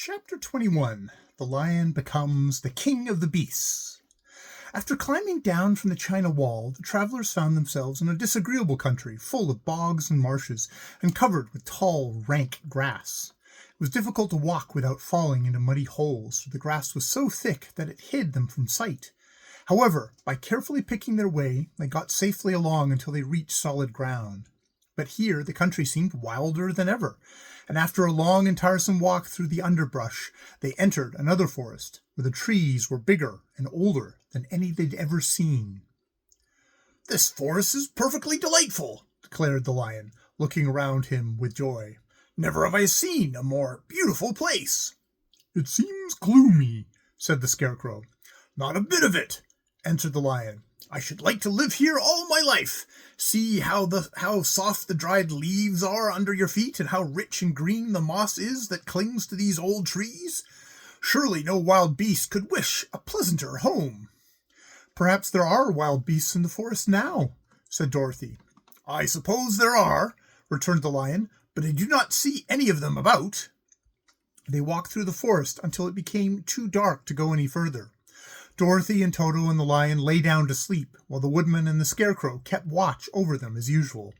Chapter 21. The Lion Becomes the King of the Beasts. After climbing down from the China Wall, the travelers found themselves in a disagreeable country, full of bogs and marshes, and covered with tall, rank grass. It was difficult to walk without falling into muddy holes, for the grass was so thick that it hid them from sight. However, by carefully picking their way, they got safely along until they reached solid ground. But here the country seemed wilder than ever, and after a long and tiresome walk through the underbrush, they entered another forest, where the trees were bigger and older than any they'd ever seen. "This forest is perfectly delightful," declared the lion, looking around him with joy. "Never have I seen a more beautiful place." "It seems gloomy," said the scarecrow. "Not a bit of it," answered the lion. "I should like to live here all my life. See how soft the dried leaves are under your feet, and how rich and green the moss is that clings to these old trees. Surely no wild beast could wish a pleasanter home." "Perhaps there are wild beasts in the forest now," said Dorothy. "I suppose there are," returned the lion, "but I do not see any of them about." They walked through the forest until it became too dark to go any further. Dorothy and Toto and the lion lay down to sleep, while the woodman and the scarecrow kept watch over them as usual.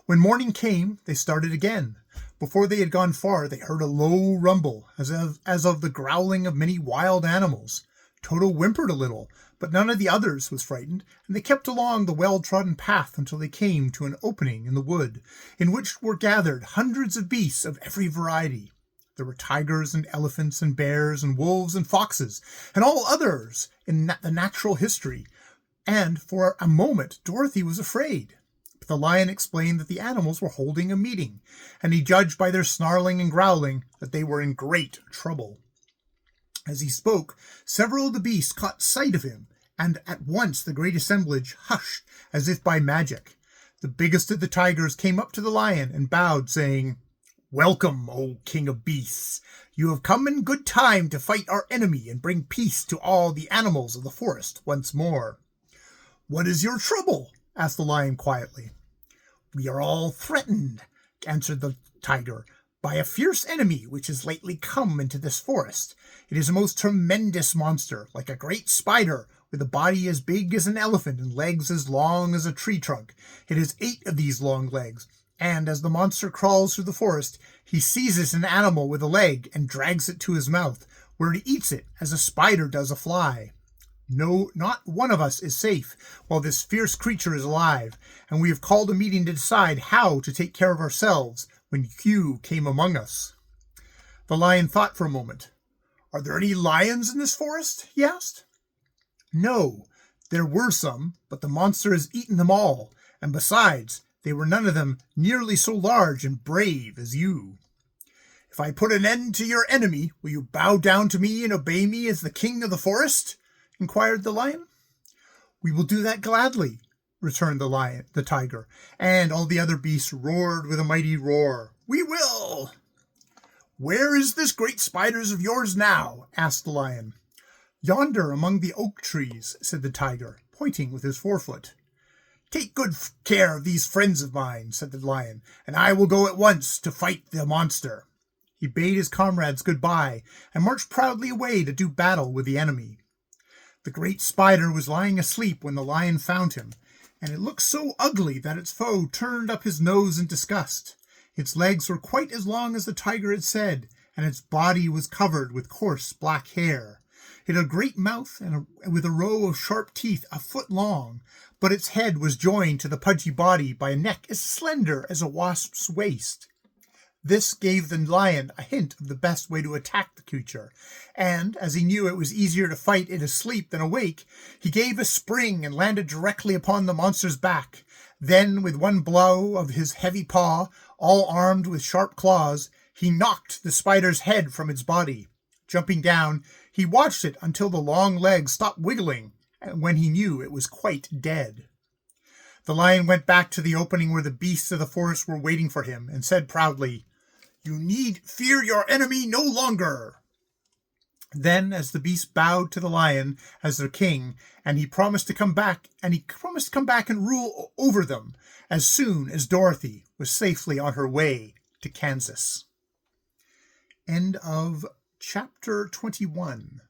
When morning came, they started again. Before they had gone far, they heard a low rumble, as of the growling of many wild animals. Toto whimpered a little, but none of the others was frightened, and they kept along the well-trodden path until they came to an opening in the wood, in which were gathered hundreds of beasts of every variety. There were tigers and elephants and bears and wolves and foxes and all others in the natural history, and for a moment Dorothy was afraid. But the lion explained that the animals were holding a meeting, and he judged by their snarling and growling that they were in great trouble. As he spoke, several of the beasts caught sight of him, and at once the great assemblage hushed as if by magic. The biggest of the tigers came up to the lion and bowed, saying, "Welcome, O King of Beasts. You have come in good time to fight our enemy and bring peace to all the animals of the forest once more." "What is your trouble?" asked the lion quietly. "We are all threatened," answered the tiger, "by a fierce enemy which has lately come into this forest. It is a most tremendous monster, like a great spider, with a body as big as an elephant and legs as long as a tree trunk. It has 8 of these long legs, and as the monster crawls through the forest, he seizes an animal with a leg and drags it to his mouth, where he eats it as a spider does a fly. No, not one of us is safe while this fierce creature is alive, and we have called a meeting to decide how to take care of ourselves when you came among us." The lion thought for a moment. "Are there any lions in this forest?" he asked. "No, there were some, but the monster has eaten them all, and besides, they were none of them nearly so large and brave as you." "If I put an end to your enemy, will you bow down to me and obey me as the king of the forest?" inquired the lion. "We will do that gladly," returned the tiger, and all the other beasts roared with a mighty roar. "We will." "Where is this great spider of yours now?" asked the lion. "Yonder among the oak trees," said the tiger, pointing with his forefoot. "Take good care of these friends of mine," said the lion, "and I will go at once to fight the monster." He bade his comrades goodbye and marched proudly away to do battle with the enemy. The great spider was lying asleep when the lion found him, and it looked so ugly that its foe turned up his nose in disgust. Its legs were quite as long as the tiger had said, and its body was covered with coarse black hair. It had a great mouth with a row of sharp teeth a foot long, but its head was joined to the pudgy body by a neck as slender as a wasp's waist. This gave the lion a hint of the best way to attack the creature, and, as he knew it was easier to fight it asleep than awake, he gave a spring and landed directly upon the monster's back. Then, with one blow of his heavy paw, all armed with sharp claws, he knocked the spider's head from its body. Jumping down, he watched it until the long legs stopped wiggling, when he knew it was quite dead. The lion went back to the opening where the beasts of the forest were waiting for him, and said proudly, "You need fear your enemy no longer." Then, as the beasts bowed to the lion as their king, and he promised to come back and rule over them as soon as Dorothy was safely on her way to Kansas. End of chapter 21.